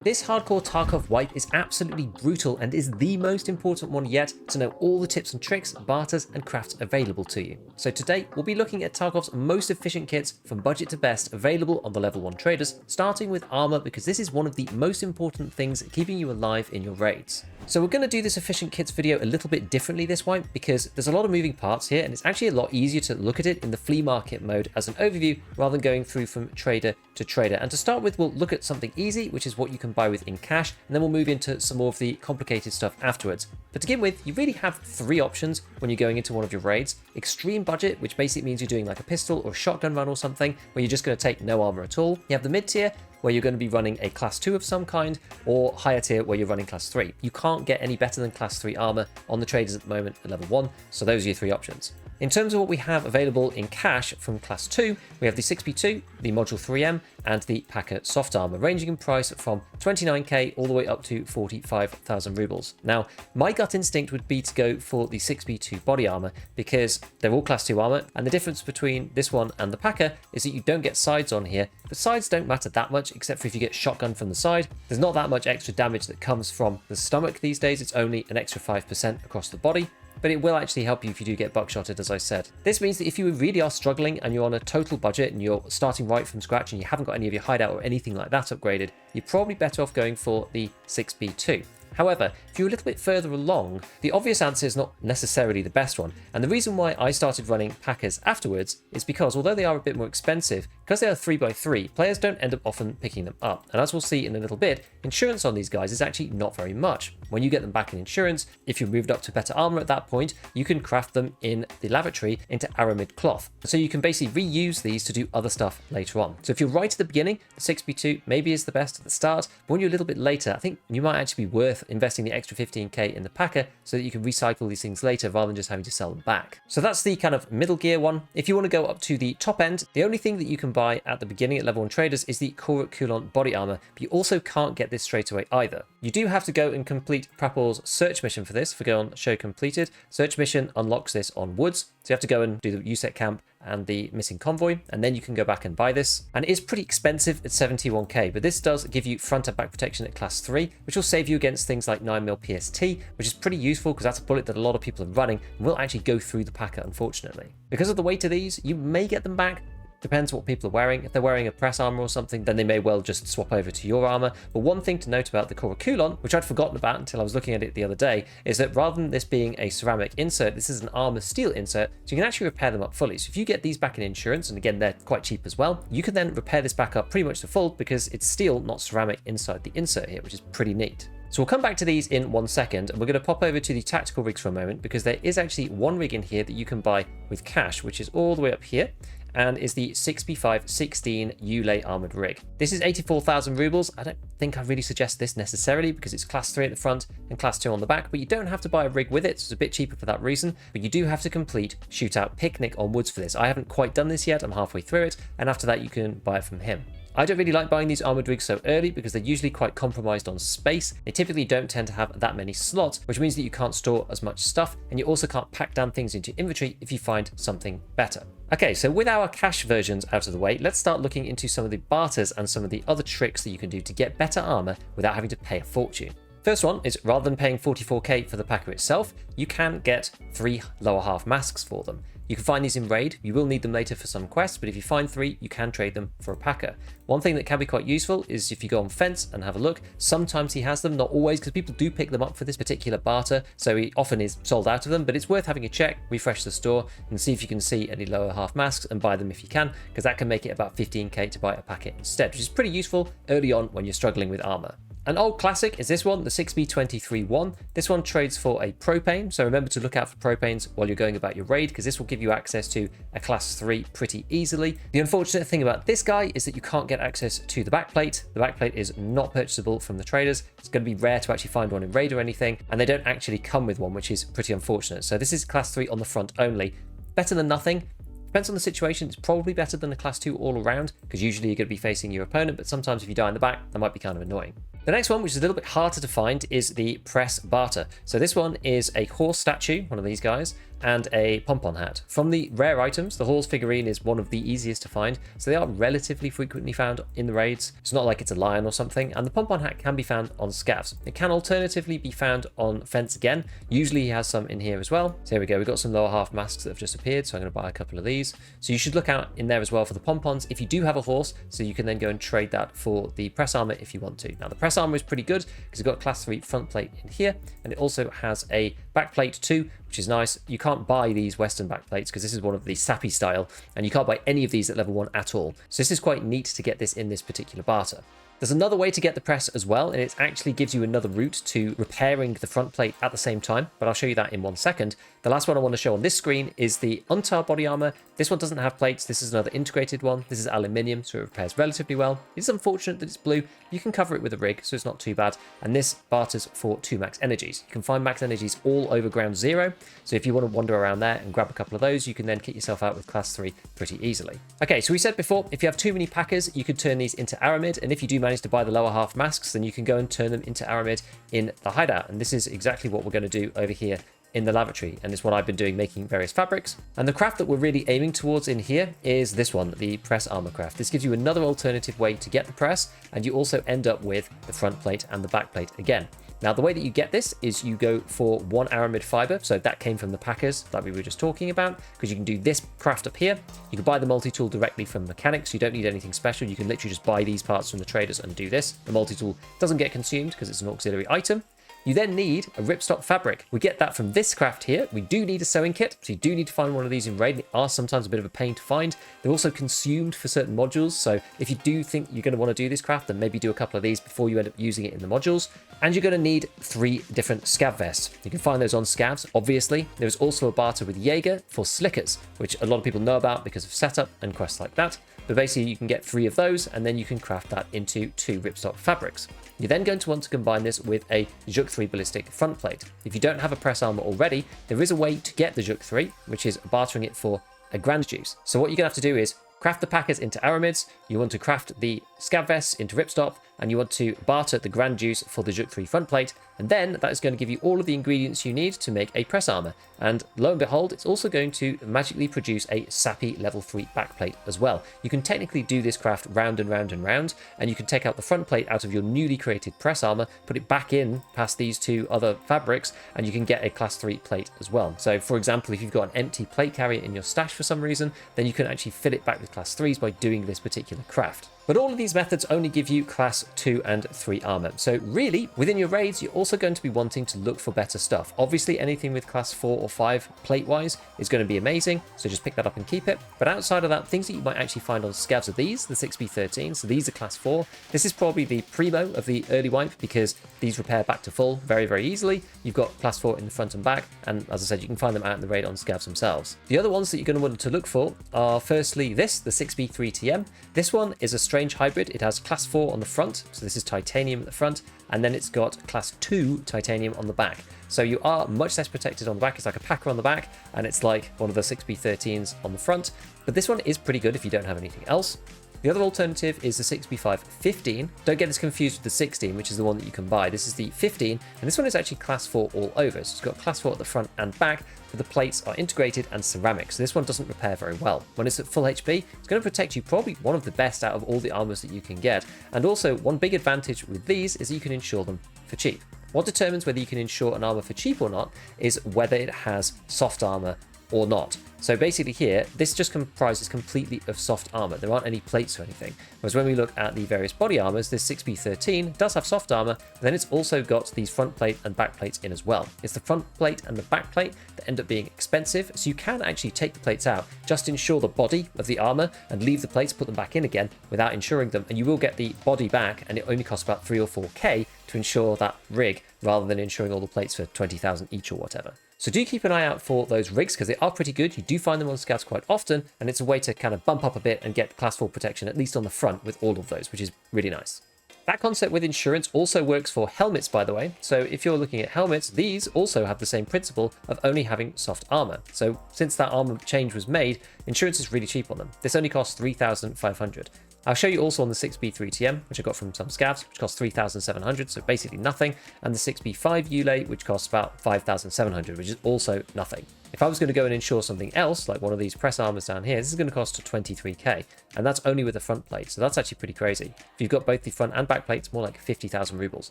This hardcore Tarkov wipe is absolutely brutal and is the most important one yet to know all the tips and tricks, barters and crafts available to you. So today we'll be looking at Tarkov's most efficient kits from budget to best available on the level 1 traders, starting with armor because this is one of the most important things keeping you alive in your raids. So we're going to do this efficient kits video a little bit differently this wipe because there's a lot of moving parts here and it's actually a lot easier to look at it in the flea market mode as an overview rather than going through from trader to trader. And to start with, we'll look at something easy, which is what you can buy with in cash, and then we'll move into some more of the complicated stuff afterwards. But to begin with, you really have 3 options when you're going into one of your raids. Extreme budget, which basically means you're doing like a pistol or shotgun run or something, where you're just going to take no armor at all. You have the mid tier, where you're going to be running a class 2 of some kind, or higher tier where you're running class 3. You can't get any better than class 3 armor on the traders at the moment at level 1, so those are your 3 options. In terms of what we have available in cash from class 2, we have the 6p2, the module 3M, and the Packer soft armor, ranging in price from 29k all the way up to 45,000 rubles. Now, my gut instinct would be to go for the 6p2 body armor because they're all class 2 armor, and the difference between this one and the Packer is that you don't get sides on here, but sides don't matter that much except for if you get shotgun from the side. There's not that much extra damage that comes from the stomach these days, it's only an extra 5% across the body. But it will actually help you if you do get buckshotted, as I said. This means that if you really are struggling and you're on a total budget and you're starting right from scratch and you haven't got any of your hideout or anything like that upgraded, you're probably better off going for the 6b2. However, if you're a little bit further along, the obvious answer is not necessarily the best one. And the reason why I started running Packers afterwards is because although they are a bit more expensive, because they are 3x3, players don't end up often picking them up. And as we'll see in a little bit, insurance on these guys is actually not very much. When you get them back in insurance, if you've moved up to better armor at that point, you can craft them in the lavatory into aramid cloth. So you can basically reuse these to do other stuff later on. So if you're right at the beginning, the 6b2 maybe is the best at the start, but when you're a little bit later, I think you might actually be worth investing the extra 15k in the Packer so that you can recycle these things later rather than just having to sell them back. So that's the kind of middle gear one. If you want to go up to the top end, the only thing that you can buy at the beginning at level 1 traders is the Coulant body armor, but you also can't get this straight away either. You do have to go and complete Prapor's search mission for this. For go on show completed, search mission unlocks this on woods. So you have to go and do the USEC camp and the missing convoy, and then you can go back and buy this. And it is pretty expensive at 71k, but this does give you front and back protection at class 3, which will save you against things like 9mm PST, which is pretty useful because that's a bullet that a lot of people are running and will actually go through the Packer, unfortunately. Because of the weight of these, you may get them back. Depends what people are wearing. If they're wearing a press armor or something, then they may well just swap over to your armor. But one thing to note about the Coulant, which I'd forgotten about until I was looking at it the other day, is that rather than this being a ceramic insert, this is an armor steel insert, so you can actually repair them up fully. So if you get these back in insurance, and again, they're quite cheap as well, you can then repair this back up pretty much to full because it's steel, not ceramic inside the insert here, which is pretty neat. So we'll come back to these in 1 second, and we're going to pop over to the tactical rigs for a moment because there is actually one rig in here that you can buy with cash, which is all the way up here, and is the 6b5 16 Ulay armored rig. This is 84,000 rubles. I don't think I really suggest this necessarily because it's class 3 at the front and class 2 on the back, but you don't have to buy a rig with it, so it's a bit cheaper for that reason, but you do have to complete Shootout Picnic on woods for this. I haven't quite done this yet, I'm halfway through it, and after that you can buy it from him. I don't really like buying these armored rigs so early because they're usually quite compromised on space. They typically don't tend to have that many slots, which means that you can't store as much stuff, and you also can't pack down things into inventory if you find something better. Okay, so with our cash versions out of the way, let's start looking into some of the barters and some of the other tricks that you can do to get better armor without having to pay a fortune. First one is rather than paying 44k for the Packer itself, you can get 3 lower half masks for them. You can find these in raid, you will need them later for some quests, but if you find 3, you can trade them for a Packer. One thing that can be quite useful is if you go on Fence and have a look, sometimes he has them, not always, because people do pick them up for this particular barter, so he often is sold out of them, but it's worth having a check, refresh the store, and see if you can see any lower half masks and buy them if you can, because that can make it about 15k to buy a packet instead, which is pretty useful early on when you're struggling with armor. An old classic is this one, the 6B23-1. This one trades for a propane, so remember to look out for propanes while you're going about your raid, because this will give you access to a class 3 pretty easily. The unfortunate thing about this guy is that you can't get access to the backplate. The backplate is not purchasable from the traders. It's going to be rare to actually find one in raid or anything, and they don't actually come with one, which is pretty unfortunate. So this is class 3 on the front only. Better than nothing. Depends on the situation, it's probably better than a class 2 all around, because usually you're going to be facing your opponent, but sometimes if you die in the back, that might be kind of annoying. The next one, which is a little bit harder to find, is the Press Barter. So this one is a horse statue, one of these guys, and a pom-pom hat. From the rare items, the horse figurine is one of the easiest to find, so they are relatively frequently found in the raids. It's not like it's a lion or something, and the pom-pom hat can be found on scavs. It can alternatively be found on fence again. Usually he has some in here as well. So here we go, we've got some lower half masks that have just appeared, so I'm going to buy a couple of these. So you should look out in there as well for the pom-poms if you do have a horse, so you can then go and trade that for the press armor if you want to. Now the press armor is pretty good because it's got class 3 front plate in here, and it also has a back plate too, which is nice. You can't buy these Western back plates because this is one of the sappy style, and you can't buy any of these at level 1 at all. So this is quite neat to get this in this particular barter. There's another way to get the press as well, and it actually gives you another route to repairing the front plate at the same time, but I'll show you that in 1 second. The last one I want to show on this screen is the Untar body armor. This one doesn't have plates. This is another integrated one. This is aluminium, so it repairs relatively well. It's unfortunate that it's blue. You can cover it with a rig, so it's not too bad. And this barters for 2 max energies. You can find max energies all over ground 0. So if you want to wander around there and grab a couple of those, you can then kit yourself out with class 3 pretty easily. Okay, so we said before, if you have too many packers, you could turn these into aramid. And if you do manage to buy the lower half masks, then you can go and turn them into aramid in the hideout. And this is exactly what we're going to do over here in the lavatory, and it's what I've been doing, making various fabrics. And the craft that we're really aiming towards in here is this one, the press armor craft. This gives you another alternative way to get the press, and you also end up with the front plate and the back plate again. Now the way that you get this is you go for 1 aramid fiber, so that came from the packers that we were just talking about, because you can do this craft up here. You can buy the multi-tool directly from mechanics, you don't need anything special. You can literally just buy these parts from the traders and do this. The multi-tool doesn't get consumed because it's an auxiliary item. You then need a ripstop fabric. We get that from this craft here. We do need a sewing kit, so you do need to find one of these in raid. They are sometimes a bit of a pain to find. They're also consumed for certain modules, so if you do think you're going to want to do this craft, then maybe do a couple of these before you end up using it in the modules. And you're going to need 3 different scav vests. You can find those on scavs, obviously. There's also a barter with Jaeger for slickers, which a lot of people know about because of setup and quests like that. But basically you can get 3 of those, and then you can craft that into 2 ripstop fabrics. You're then going to want to combine this with a Juk 3 ballistic front plate. If you don't have a press armor already, there is a way to get the Juk 3, which is bartering it for a grand juice. So what you're going to have to do is craft the packers into aramids, you want to craft the scav vests into ripstop, and you want to barter the grand juice for the Juk 3 front plate, and then that is going to give you all of the ingredients you need to make a press armor. And lo and behold, it's also going to magically produce a sappy level 3 backplate as well. You can technically do this craft round and round and round, and you can take out the front plate out of your newly created press armor, put it back in past these 2 other fabrics, and you can get a class 3 plate as well. So for example, if you've got an empty plate carrier in your stash for some reason, then you can actually fill it back with class 3s by doing this particular craft. But all of these methods only give you class 2 and 3 armor. So really, within your raids, you're also going to be wanting to look for better stuff. Obviously, anything with class 4 or 5 plate-wise is going to be amazing, so just pick that up and keep it. But outside of that, things that you might actually find on scavs are these, the 6B13. So these are class 4. This is probably the primo of the early wipe because these repair back to full very, very easily. You've got class 4 in the front and back, and as I said, you can find them out in the raid on scavs themselves. The other ones that you're going to want to look for are firstly this, the 6B3TM. This one is a strange hybrid. It has class 4 on the front, so this is titanium at the front, and then it's got class 2 titanium on the back. So you are much less protected on the back. It's like a packer on the back, and it's like one of the 6B13s on the front. But this one is pretty good if you don't have anything else. The other alternative is the 6B515. Don't get this confused with the 16, which is the one that you can buy. This is the 15, and this one is actually class 4 all over. So it's got class 4 at the front and back, but the plates are integrated and ceramic, so this one doesn't repair very well. When it's at full HP, it's going to protect you probably one of the best out of all the armors that you can get. And also, one big advantage with these is that you can insure them for cheap. What determines whether you can insure an armor for cheap or not is whether it has soft armor or not. So basically here, this just comprises completely of soft armor. There aren't any plates or anything. Whereas when we look at the various body armors, this 6B13 does have soft armor, but then it's also got these front plate and back plates in as well. It's the front plate and the back plate that end up being expensive, so you can actually take the plates out, just insure the body of the armor and leave the plates, put them back in again without insuring them, and you will get the body back, and it only costs about 3 or 4k to insure that rig, rather than insuring all the plates for 20,000 each or whatever. So do keep an eye out for those rigs because they are pretty good. You do find them on scouts quite often, and it's a way to kind of bump up a bit and get class 4 protection, at least on the front, with all of those, which is really nice. That concept with insurance also works for helmets, by the way. So if you're looking at helmets, these also have the same principle of only having soft armor. So since that armor change was made, insurance is really cheap on them. This only costs 3,500. I'll show you also on the 6B3TM, which I got from some scavs, which costs 3,700, so basically nothing, and the 6B5 Ulay, which costs about 5,700, which is also nothing. If I was going to go and insure something else, like one of these press armors down here, this is going to cost 23k, and that's only with the front plate, so that's actually pretty crazy. If you've got both the front and back plates, more like 50,000 rubles.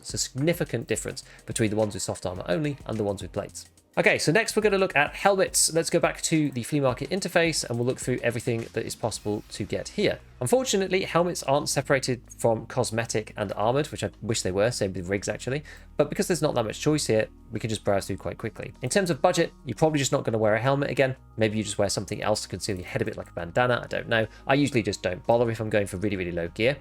It's a significant difference between the ones with soft armor only and the ones with plates. Okay, so next we're going to look at helmets. Let's go back to the flea market interface and we'll look through everything that is possible to get here. Unfortunately, helmets aren't separated from cosmetic and armored, which I wish they were, same with rigs actually. But because there's not that much choice here, we can just browse through quite quickly. In terms of budget, you're probably just not going to wear a helmet again. Maybe you just wear something else to conceal your head a bit like a bandana, I don't know. I usually just don't bother if I'm going for really, really low gear.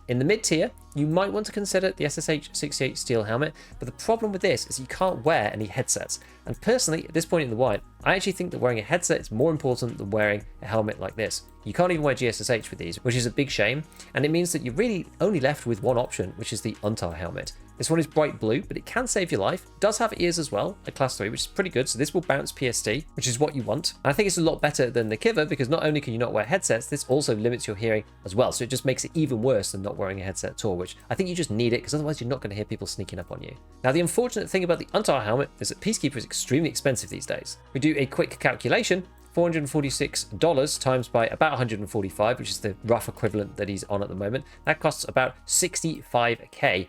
In the mid tier, you might want to consider the SSH-68 steel helmet, but the problem with this is you can't wear any headsets. And personally, at this point in the wild, I actually think that wearing a headset is more important than wearing a helmet like this. You can't even wear GSSH with these, which is a big shame, and it means that you're really only left with one option, which is the Untar helmet. This one is bright blue, but it can save your life. It does have ears as well, a class 3, which is pretty good, so this will bounce PSD, which is what you want. And I think it's a lot better than the Kiva, because not only can you not wear headsets, this also limits your hearing as well, so it just makes it even worse than not wearing a headset at all, which I think you just need it, because otherwise you're not going to hear people sneaking up on you. Now, the unfortunate thing about the Untar helmet is that Peacekeeper is extremely expensive these days. We do a quick calculation. $446 times by about 145, which is the rough equivalent that he's on at the moment. That costs about 65k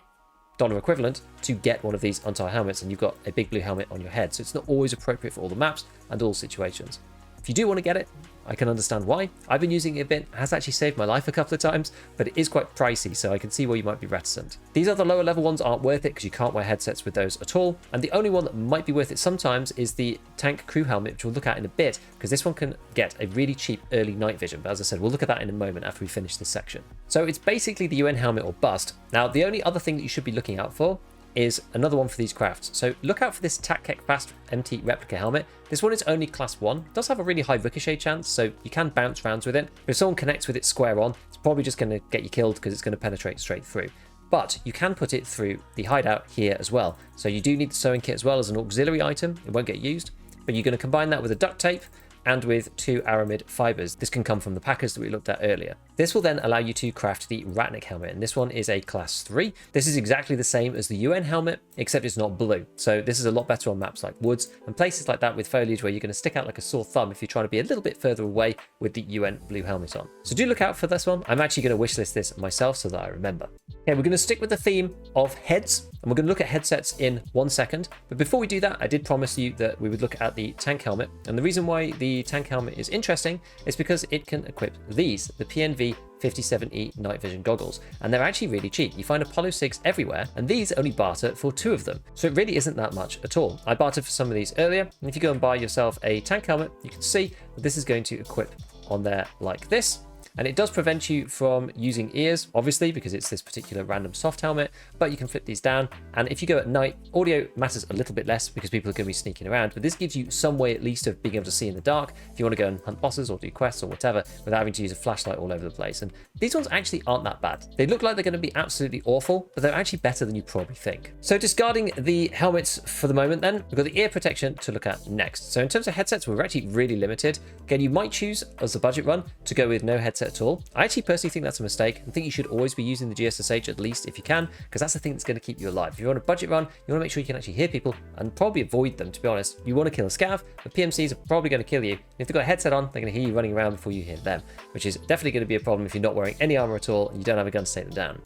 dollar equivalent to get one of these Untar helmets, and you've got a big blue helmet on your head. So it's not always appropriate for all the maps and all situations. If you do want to get it, I can understand why. I've been using it a bit. It has actually saved my life a couple of times, but it is quite pricey, so I can see where you might be reticent. These other lower level ones aren't worth it because you can't wear headsets with those at all. And the only one that might be worth it sometimes is the tank crew helmet, which we'll look at in a bit, because this one can get a really cheap early night vision. But as I said, we'll look at that in a moment after we finish this section. So it's basically the UN helmet or bust. Now, the only other thing that you should be looking out for is another one for these crafts. So look out for this Takkek Fast MT replica helmet. This one is only class 1. It does have a really high ricochet chance, so you can bounce rounds with it. But if someone connects with it square on, it's probably just going to get you killed because it's going to penetrate straight through. But you can put it through the hideout here as well. So you do need the sewing kit as well as an auxiliary item. It won't get used, but you're going to combine that with a duct tape and with 2 aramid fibers. This can come from the packers that we looked at earlier. This will then allow you to craft the Ratnik helmet, and this one is a class 3. This is exactly the same as the UN helmet, except it's not blue. So this is a lot better on maps like woods and places like that with foliage where you're going to stick out like a sore thumb if you're trying to be a little bit further away with the UN blue helmet on. So do look out for this one. I'm actually going to wishlist this myself so that I remember. Okay, we're going to stick with the theme of heads, and we're going to look at headsets in 1 second. But before we do that, I did promise you that we would look at the tank helmet. And the reason why the tank helmet is interesting is because it can equip these, the PNV 57E night vision goggles, and they're actually really cheap. You find Apollo 6 everywhere, and these only barter for 2 of them, so it really isn't that much at all. I bartered for some of these earlier, and if you go and buy yourself a tank helmet, you can see that this is going to equip on there like this. And it does prevent you from using ears, obviously, because it's this particular random soft helmet, but you can flip these down. And if you go at night, audio matters a little bit less because people are going to be sneaking around, but this gives you some way at least of being able to see in the dark if you want to go and hunt bosses or do quests or whatever without having to use a flashlight all over the place. And these ones actually aren't that bad. They look like they're going to be absolutely awful, but they're actually better than you probably think. So discarding the helmets for the moment then, we've got the ear protection to look at next. So in terms of headsets, we're actually really limited. Again, you might choose as a budget run to go with no headset at all. I actually personally think that's a mistake. I think you should always be using the GSSH at least if you can, because that's the thing that's going to keep you alive. If you're on a budget run, you want to make sure you can actually hear people and probably avoid them, to be honest. You want to kill a scav, the PMCs are probably going to kill you. If they've got a headset on, they're going to hear you running around before you hear them, which is definitely going to be a problem if you're not wearing any armor at all and you don't have a gun to take them down.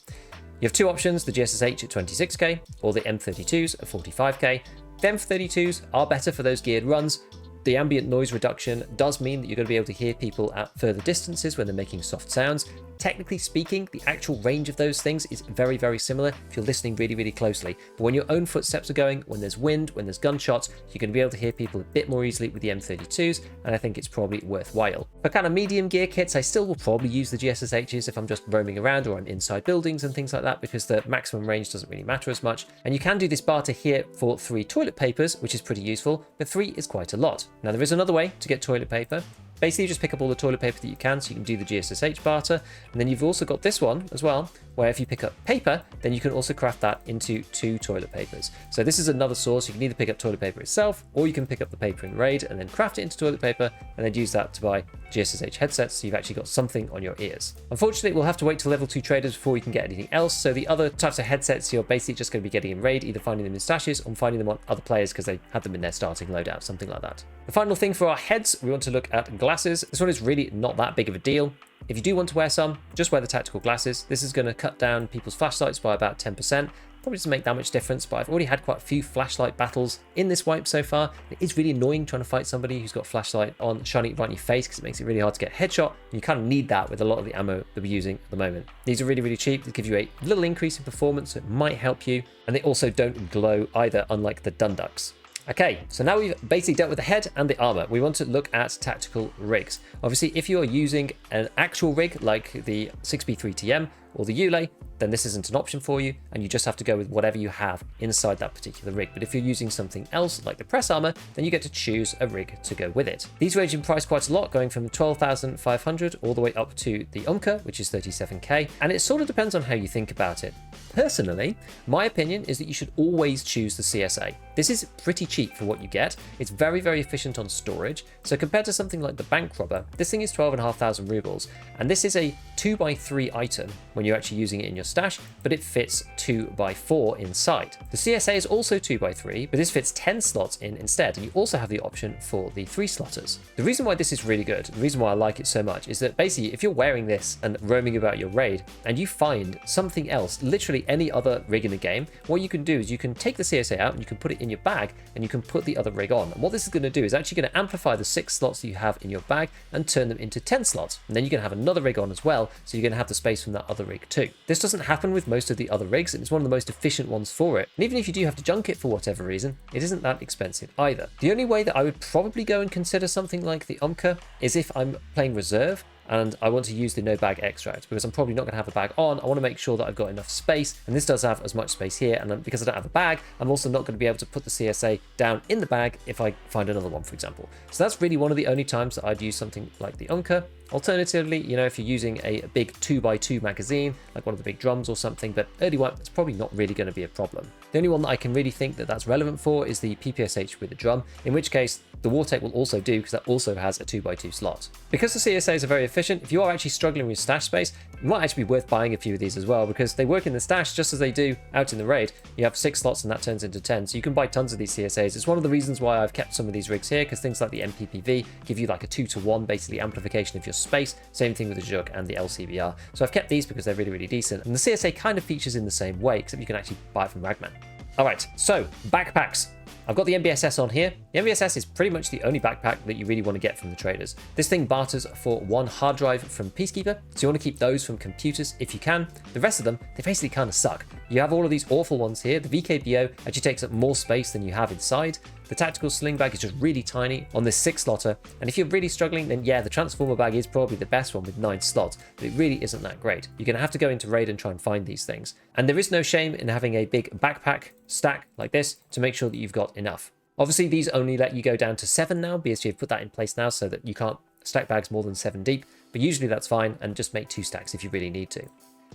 You have 2 options, the GSSH at 26k or the M32s at 45k. The M32s are better for those geared runs. The ambient noise reduction does mean that you're going to be able to hear people at further distances when they're making soft sounds. Technically speaking, the actual range of those things is very, very similar if you're listening really, really closely. But when your own footsteps are going, when there's wind, when there's gunshots, you're going to be able to hear people a bit more easily with the M32s, and I think it's probably worthwhile. For kind of medium gear kits, I still will probably use the GSSHs if I'm just roaming around or I'm inside buildings and things like that, because the maximum range doesn't really matter as much. And you can do this barter here for 3 toilet papers, which is pretty useful, but 3 is quite a lot. Now, there is another way to get toilet paper. Basically, you just pick up all the toilet paper that you can, so you can do the GSSH barter. And then you've also got this one as well, where if you pick up paper, then you can also craft that into 2 toilet papers. So this is another source. You can either pick up toilet paper itself, or you can pick up the paper in Raid and then craft it into toilet paper, and then use that to buy GSSH headsets, so you've actually got something on your ears. Unfortunately, we'll have to wait till level 2 traders before we can get anything else, so the other types of headsets you're basically just going to be getting in Raid, either finding them in stashes or finding them on other players because they had them in their starting loadout, something like that. The final thing for our heads, we want to look at glasses. This one is really not that big of a deal. If you do want to wear some, just wear the tactical glasses. This is going to cut down people's flashlights by about 10%. Probably doesn't make that much difference, but I've already had quite a few flashlight battles in this wipe so far. It is really annoying trying to fight somebody who's got flashlight on shining right in your face because it makes it really hard to get a headshot. You kind of need that with a lot of the ammo that we're using at the moment. These are really, really cheap. They give you a little increase in performance, so it might help you. And they also don't glow either, unlike the Dunducks. Okay, so now we've basically dealt with the head and the armor. We want to look at tactical rigs. Obviously, if you are using an actual rig like the 6B3TM or the Yule, then this isn't an option for you, and you just have to go with whatever you have inside that particular rig. But if you're using something else like the press armor, then you get to choose a rig to go with it. These range in price quite a lot, going from 12,500 all the way up to the Umka, which is 37k, and it sort of depends on how you think about it. Personally, my opinion is that you should always choose the CSA. This is pretty cheap for what you get. It's very, very efficient on storage. So compared to something like the Bank Robber, this thing is 12,500 rubles, and this is a 2x3 item when you're actually using it in your stash, but it fits 2x4 inside. The CSA is also 2x3, but this fits 10 slots in instead, and you also have the option for the 3 slotters. The reason why this is really good, the reason why I like it so much, is that basically if you're wearing this and roaming about your raid and you find something else, literally any other rig in the game, what you can do is you can take the CSA out and you can put it in your bag and you can put the other rig on. And what this is going to do is actually going to amplify the 6 slots that you have in your bag and turn them into 10 slots. And then you're going to have another rig on as well, so you're going to have the space from that other rig too. This doesn't happen with most of the other rigs, and it's one of the most efficient ones for it. And even if you do have to junk it for whatever reason, it isn't that expensive either. The only way that I would probably go and consider something like the Umka is if I'm playing reserve and I want to use the no bag extract, because I'm probably not going to have a bag on. I want to make sure that I've got enough space, and this does have as much space here, and because I don't have a bag, I'm also not going to be able to put the CSA down in the bag if I find another one, for example. So that's really one of the only times that I'd use something like the Umka. Alternatively, you know, if you're using a big 2x2 magazine, like one of the big drums or something, but early wipe, it's probably not really going to be a problem. The only one that I can really think that that's relevant for is the PPSH with the drum, in which case the War Tape will also do, because that also has a 2x2 slot. Because the CSAs are very efficient, if you are actually struggling with stash space, it might actually be worth buying a few of these as well, because they work in the stash just as they do out in the raid. You have 6 slots and that turns into 10, so you can buy tons of these CSAs. It's one of the reasons why I've kept some of these rigs here, because things like the MPPV give you like a 2-to-1 basically amplification of your space. Same thing with the Juk and the LCBR. So I've kept these because they're really, really decent. And the CSA kind of features in the same way, except you can actually buy it from Ragman. All right, so backpacks. I've got the MBSS on here. The MBSS is pretty much the only backpack that you really want to get from the traders. This thing barters for 1 hard drive from Peacekeeper, so you want to keep those from computers if you can. The rest of them, they basically kind of suck. You have all of these awful ones here. The VKBO actually takes up more space than you have inside. The tactical sling bag is just really tiny on this 6 slotter, and if you're really struggling, then yeah, the transformer bag is probably the best one with 9 slots, but it really isn't that great. You're going to have to go into raid and try and find these things. And there is no shame in having a big backpack stack like this to make sure that you've got enough. Obviously, these only let you go down to 7 now, BSG have put that in place now so that you can't stack bags more than 7 deep, but usually that's fine, and just make 2 stacks if you really need to.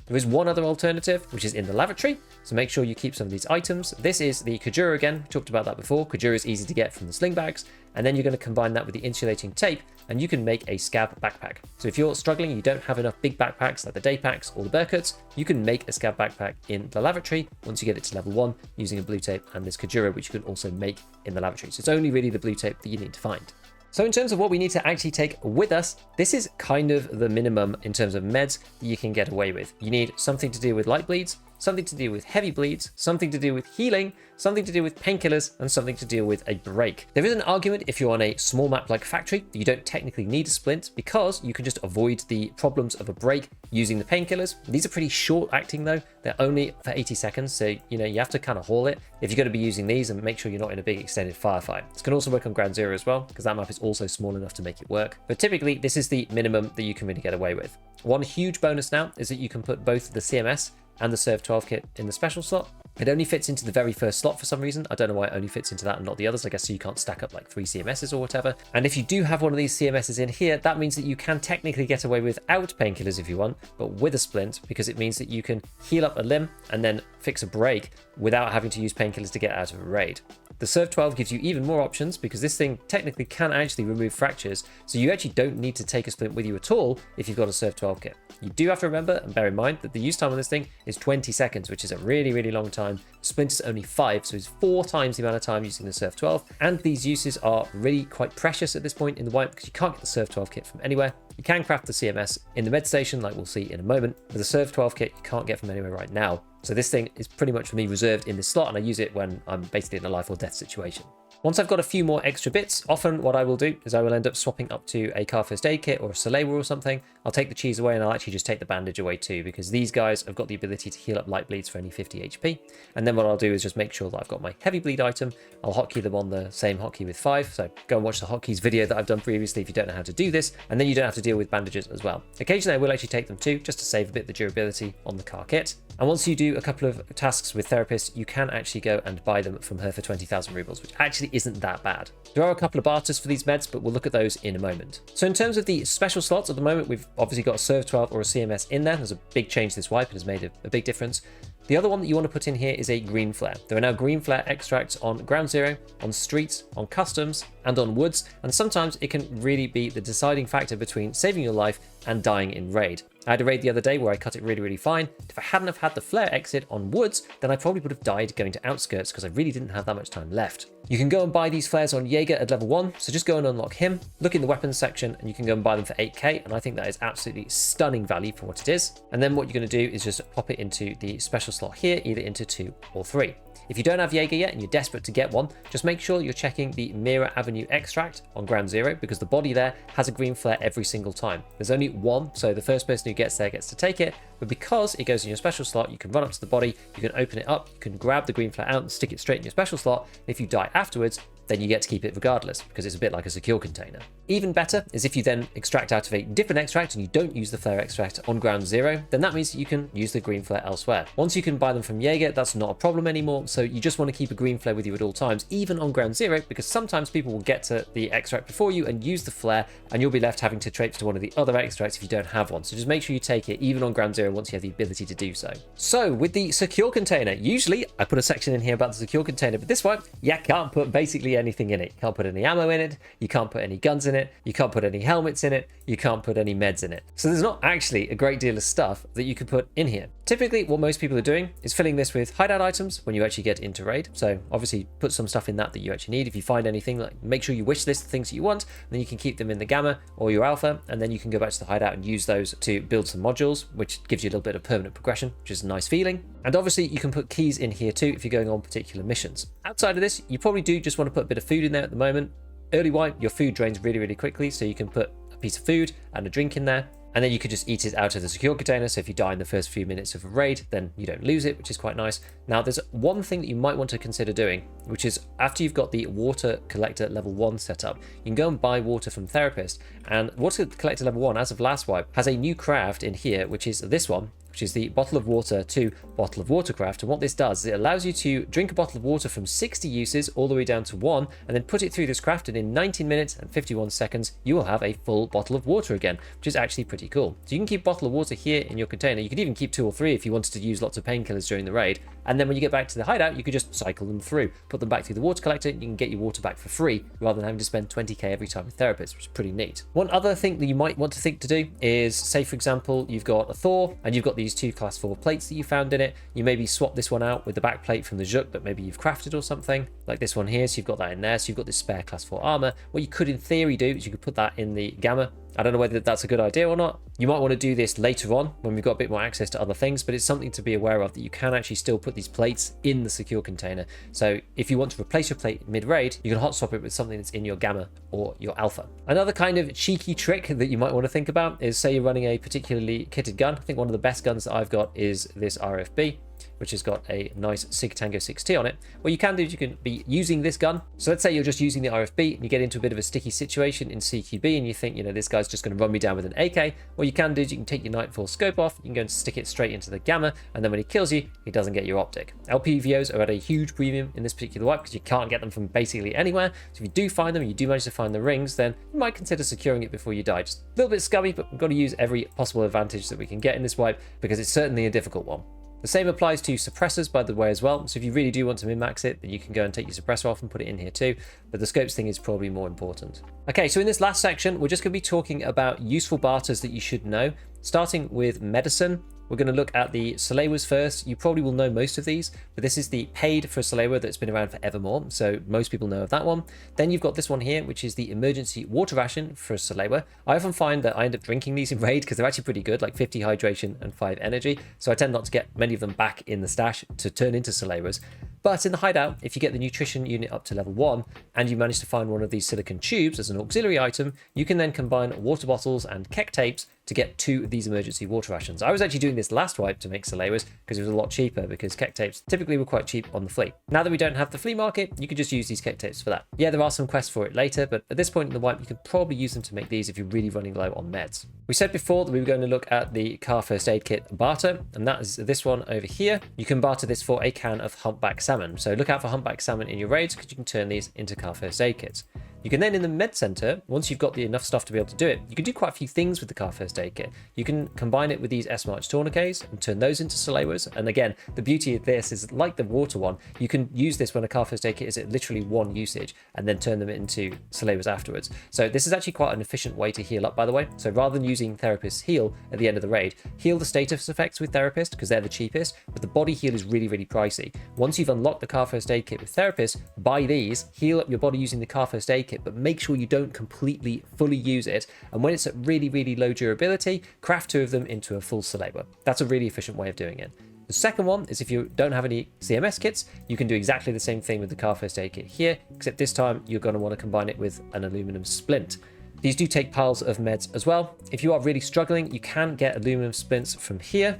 There is one other alternative, which is in the lavatory, so make sure you keep some of these items. This is the Kajura again, we talked about that before. Kajura is easy to get from the sling bags, and then you're going to combine that with the insulating tape, and you can make a scav backpack. So if you're struggling, you don't have enough big backpacks like the day packs or the Burkuts, you can make a scav backpack in the lavatory once you get it to level 1 using a blue tape and this Kajura, which you can also make in the lavatory. So it's only really the blue tape that you need to find. So in terms of what we need to actually take with us, this is kind of the minimum in terms of meds that you can get away with. You need something to deal with light bleeds, something to deal with heavy bleeds, something to deal with healing, something to deal with painkillers, and something to deal with a break. There is an argument if you're on a small map like Factory that you don't technically need a splint because you can just avoid the problems of a break using the painkillers. These are pretty short acting though. They're only for 80 seconds, so you know you have to kind of haul it if you're going to be using these, and make sure you're not in a big extended firefight. This can also work on Ground Zero as well, because that map is also small enough to make it work. But typically this is the minimum that you can really get away with. One huge bonus now is that you can put both the CMS and the Serve 12 kit in the special slot. It only fits into the very first slot for some reason. I don't know why it only fits into that and not the others. I guess so you can't stack up like 3 CMSs or whatever. And if you do have one of these CMSs in here, that means that you can technically get away without painkillers if you want, but with a splint, because it means that you can heal up a limb and then fix a break without having to use painkillers to get out of a raid. The Serve 12 gives you even more options because this thing technically can actually remove fractures, so you actually don't need to take a splint with you at all if you've got a Serve 12 kit. You do have to remember and bear in mind that the use time on this thing is 20 seconds, which is a really, really long time. Splint is only 5, so it's 4 times the amount of time using the Serve 12, and these uses are really quite precious at this point in the wipe because you can't get the Serve 12 kit from anywhere. You can craft the CMS in the med station like we'll see in a moment, but the Serve 12 kit you can't get from anywhere right now. So this thing is pretty much for me reserved in this slot, and I use it when I'm basically in a life or death situation. Once I've got a few more extra bits, often what I will do is I will end up swapping up to a car first aid kit or a Soleil or something. I'll take the cheese away and I'll actually just take the bandage away too, because these guys have got the ability to heal up light bleeds for only 50 HP. And then what I'll do is just make sure that I've got my heavy bleed item. I'll hotkey them on the same hotkey with 5. So go and watch the hotkeys video that I've done previously if you don't know how to do this. And then you don't have to deal with bandages as well. Occasionally I will actually take them too, just to save a bit of the durability on the car kit. And once you do a couple of tasks with therapists, you can actually go and buy them from her for 20,000 rubles, which actually isn't that bad. There are a couple of barters for these meds, but we'll look at those in a moment. So in terms of the special slots, at the moment, we've obviously got a Serve 12 or a CMS in there. There's a big change this wipe. It has made a big difference. The other one that you want to put in here is a green flare. There are now green flare extracts on ground zero, on streets, on customs, and on woods, and sometimes it can really be the deciding factor between saving your life and dying in raid. I had a raid the other day where I cut it really, really fine. If I hadn't have had the flare exit on woods, then I probably would have died going to outskirts because I really didn't have that much time left. You can go and buy these flares on Jaeger at level 1, so just go and unlock him, look in the weapons section, and you can go and buy them for 8k, and I think that is absolutely stunning value for what it is. And then what you're going to do is just pop it into the special slot here, either into 2 or 3. If you don't have Jaeger yet and you're desperate to get one, just make sure you're checking the Mira Avenue extract on ground zero, because the body there has a green flare every single time. There's only one, so the first person who gets there gets to take it, but because it goes in your special slot, you can run up to the body, you can open it up, you can grab the green flare out and stick it straight in your special slot, and if you die afterwards, then you get to keep it regardless, because it's a bit like a secure container. Even better is if you then extract out of a different extract and you don't use the flare extract on ground zero, then that means that you can use the green flare elsewhere. Once you can buy them from Jaeger, that's not a problem anymore, so you just want to keep a green flare with you at all times, even on ground zero, because sometimes people will get to the extract before you and use the flare, and you'll be left having to traipse to one of the other extracts if you don't have one. So just make sure you take it even on ground zero once you have the ability to do so. So with the secure container, usually I put a section in here about the secure container, but this one, you can't put basically anything in it. You can't put any ammo in it, you can't put any guns in it, you can't put any helmets in it, you can't put any meds in it. So there's not actually a great deal of stuff that you can put in here. Typically, what most people are doing is filling this with hideout items when you actually get into raid. So obviously put some stuff in that you actually need. If you find anything, like make sure you wish list the things that you want, and then you can keep them in the gamma or your alpha, and then you can go back to the hideout and use those to build some modules, which gives you a little bit of permanent progression, which is a nice feeling. And obviously you can put keys in here too if you're going on particular missions. Outside of this, you probably do just want to put a bit of food in there at the moment. Early wipe, your food drains really, really quickly, so you can put a piece of food and a drink in there, and then you could just eat it out of the secure container. So if you die in the first few minutes of a raid, then you don't lose it, which is quite nice. Now there's one thing that you might want to consider doing, which is after you've got the water collector level 1 set up, you can go and buy water from therapist. And water collector level 1, as of last wipe, has a new craft in here, which is this one, which is the bottle of water to bottle of water craft. And what this does is it allows you to drink a bottle of water from 60 uses all the way down to 1, and then put it through this craft, and in 19 minutes and 51 seconds, you will have a full bottle of water again, which is actually pretty cool. So you can keep bottle of water here in your container. You could even keep 2 or 3 if you wanted to use lots of painkillers during the raid. And then when you get back to the hideout, you could just cycle them through, put them back through the water collector, and you can get your water back for free rather than having to spend 20k every time with therapists, which is pretty neat. One other thing that you might want to think to do is, say for example, you've got a Thor and you've got these 2 class 4 plates that you found in it. You maybe swap this one out with the back plate from the Juk that maybe you've crafted or something, like this one here. So you've got that in there. So you've got this spare class 4 armor. What you could in theory do is you could put that in the gamma. I don't know whether that's a good idea or not. You might want to do this later on when we've got a bit more access to other things, but it's something to be aware of, that you can actually still put these plates in the secure container. So if you want to replace your plate mid-raid, you can hot swap it with something that's in your gamma or your alpha. Another kind of cheeky trick that you might want to think about is, say you're running a particularly kitted gun. I think one of the best guns that I've got is this RFB, which has got a nice Sig Tango 6T on it. What you can do is you can be using this gun. So let's say you're just using the RFB and you get into a bit of a sticky situation in CQB and you think, you know, this guy's just going to run me down with an AK. What you can do is you can take your Nightfall scope off, you can go and stick it straight into the Gamma, and then when he kills you, he doesn't get your optic. LPVOs are at a huge premium in this particular wipe because you can't get them from basically anywhere. So if you do find them, you do manage to find the rings, then you might consider securing it before you die. Just a little bit scummy, but we've got to use every possible advantage that we can get in this wipe because it's certainly a difficult one. The same applies to suppressors, by the way, as well. So if you really do want to min-max it, then you can go and take your suppressor off and put it in here too. But the scopes thing is probably more important. Okay, so in this last section, we're just going to be talking about useful barters that you should know. Starting with medicine, we're going to look at the Salewers first. You probably will know most of these, but this is the paid for Salewa that's been around forevermore. So most people know of that one. Then you've got this one here, which is the emergency water ration for Salewa. I often find that I end up drinking these in raid because they're actually pretty good, like 50 hydration and 5 energy. So I tend not to get many of them back in the stash to turn into Salewers. But in the hideout, if you get the nutrition unit up to level 1 and you manage to find one of these silicon tubes as an auxiliary item, you can then combine water bottles and keg tapes to get 2 of these emergency water rations. I was actually doing this last wipe to make Salewers because it was a lot cheaper because keg tapes typically were quite cheap on the flea. Now that we don't have the flea market, you can just use these keg tapes for that. Yeah, there are some quests for it later, but at this point in the wipe, you could probably use them to make these if you're really running low on meds. We said before that we were going to look at the car first aid kit barter, and that is this one over here. You can barter this for a can of humpback salmon. So look out for humpback salmon in your raids because you can turn these into car first aid kits. You can then in the med center, once you've got enough stuff to be able to do it, you can do quite a few things with the car first aid kit. You can combine it with these S-March tourniquets and turn those into Salewers. And again, the beauty of this is like the water one, you can use this when a car first aid kit is at literally 1 usage and then turn them into Salewers afterwards. So this is actually quite an efficient way to heal up, by the way. So rather than using Therapist's heal at the end of the raid, heal the status effects with Therapist because they're the cheapest, but the body heal is really, really pricey. Once you've unlocked the car first aid kit with Therapist, buy these, heal up your body using the car first aid kit, but make sure you don't completely fully use it, and when it's at really, really low durability, craft 2 of them into a full Salewa. That's a really efficient way of doing it. The second one is if you don't have any CMS kits, you can do exactly the same thing with the car first aid kit here, except this time you're going to want to combine it with an aluminum splint. These do take piles of meds as well. If you are really struggling, you can get aluminum splints from here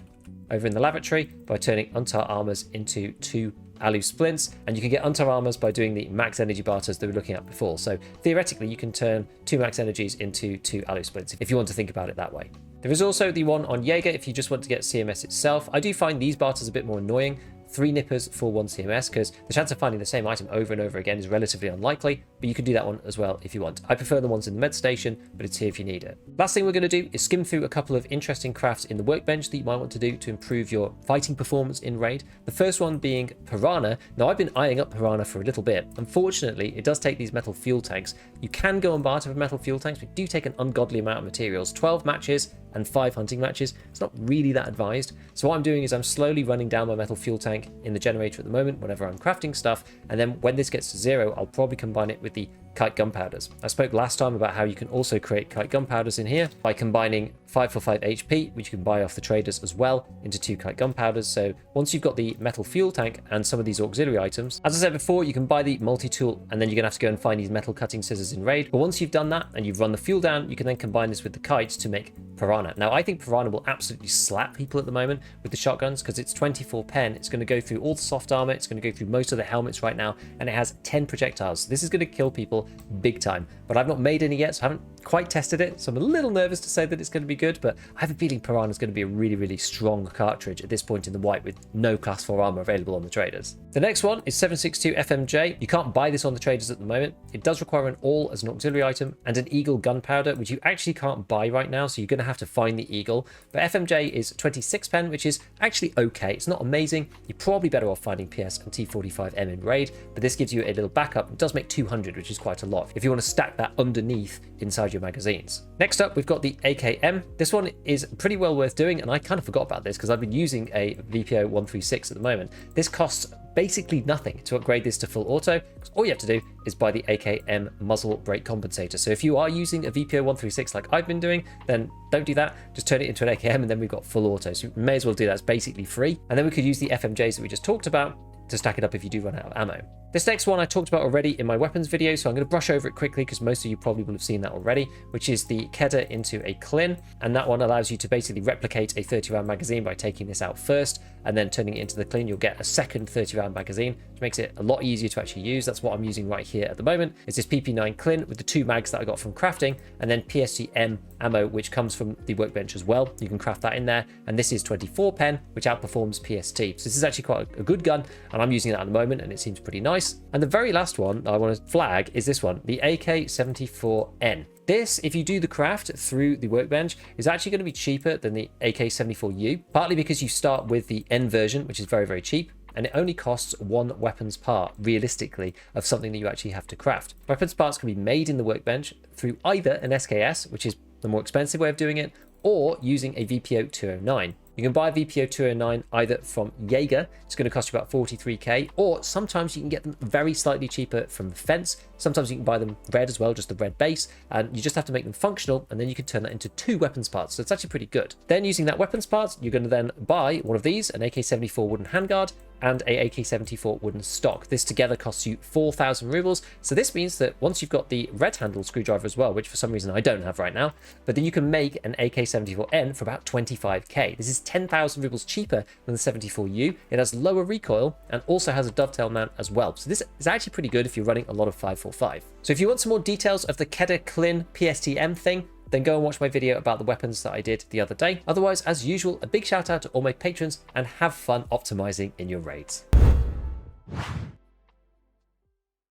over in the lavatory by turning Untar armors into 2 alu splints, and you can get Untar armors by doing the max energy barters that we were looking at before. So theoretically you can turn 2 max energies into 2 alu splints if you want to think about it that way. There is also the one on Jaeger if you just want to get CMS itself. I do find these barters a bit more annoying. 3 nippers for 1 CMS because the chance of finding the same item over and over again is relatively unlikely, but you can do that one as well if you want. I prefer the ones in the med station, but it's here if you need it. Last thing we're going to do is skim through a couple of interesting crafts in the workbench that you might want to do to improve your fighting performance in raid. The first one being Piranha. Now I've been eyeing up Piranha for a little bit. Unfortunately, it does take these metal fuel tanks. You can go and barter for metal fuel tanks, but do take an ungodly amount of materials. 12 matches and 5 hunting matches. It's not really that advised. So what I'm doing is I'm slowly running down my metal fuel tank in the generator at the moment whenever I'm crafting stuff, and then when this gets to 0, I'll probably combine it with the kite gunpowders. I spoke last time about how you can also create kite gunpowders in here by combining 5 for 5 HP, which you can buy off the traders as well, into 2 kite gunpowders. So once you've got the metal fuel tank and some of these auxiliary items, as I said before, you can buy the multi-tool and then you're gonna have to go and find these metal cutting scissors in raid. But once you've done that and you've run the fuel down, you can then combine this with the kites to make Piranha. Now I think Piranha will absolutely slap people at the moment with the shotguns because it's 24 pen. It's going to go through all the soft armor, it's going to go through most of the helmets right now, and it has 10 projectiles. So this is going to kill people big time. But I've not made any yet, so I haven't quite tested it, so I'm a little nervous to say that it's going to be good, but I have a feeling Piranha is going to be a really, really strong cartridge at this point in the wipe with no class 4 armor available on the traders. The next one is 7.62 FMJ. You can't buy this on the traders at the moment. It does require an all as an auxiliary item and an eagle gunpowder, which you actually can't buy right now, so you're going to have to find the eagle. But FMJ is 26 pen, which is actually okay. It's not amazing. You're probably better off finding PS and T45M in raid, but this gives you a little backup. It does make 200, which is quite a lot if you want to stack that underneath inside your magazines. Next up, we've got the AKM. This one is pretty well worth doing, and I kind of forgot about this because I've been using a VPO 136 at the moment. This costs basically nothing to upgrade this to full auto, because all you have to do is buy the AKM muzzle brake compensator. So if you are using a VPO 136 like I've been doing, then don't do that. Just turn it into an AKM and then we've got full auto. So you may as well do that. It's basically free. And then we could use the FMJs that we just talked about to stack it up if you do run out of ammo. This next one I talked about already in my weapons video, so I'm going to brush over it quickly because most of you probably will have seen that already, which is the Kedar into a Clin, and that one allows you to basically replicate a 30-round magazine by taking this out first and then turning it into the Clin. You'll get a second 30-round magazine, which makes it a lot easier to actually use. That's what I'm using right here at the moment. It's this PP9 Clin with the 2 mags that I got from crafting, and then PSGM ammo, which comes from the workbench as well. You can craft that in there, and this is 24 pen, which outperforms PST. So this is actually quite a good gun, and I'm using that at the moment, and it seems pretty nice. And the very last one I want to flag is this one, the AK-74N. This, if you do the craft through the workbench, is actually going to be cheaper than the AK-74U, partly because you start with the N version, which is very, very cheap, and it only costs 1 weapons part, realistically, of something that you actually have to craft. Weapons parts can be made in the workbench through either an SKS, which is the more expensive way of doing it, or using a VPO 209. You can buy a VPO 209 either from Jaeger, it's going to cost you about 43k, or sometimes you can get them very slightly cheaper from the Fence. Sometimes you can buy them red as well, just the red base, and you just have to make them functional, and then you can turn that into 2 weapons parts, so it's actually pretty good. Then using that weapons parts, you're going to then buy one of these, an AK-74 wooden handguard, and a AK-74 wooden stock. This together costs you 4,000 rubles. So this means that once you've got the red handle screwdriver as well, which for some reason I don't have right now, but then you can make an AK-74N for about 25k. This is 10,000 rubles cheaper than the 74U. It has lower recoil and also has a dovetail mount as well. So this is actually pretty good if you're running a lot of 545. So if you want some more details of the Kedar Clin PSTM thing, then go and watch my video about the weapons that I did the other day. Otherwise, as usual, a big shout out to all my patrons, and have fun optimizing in your raids.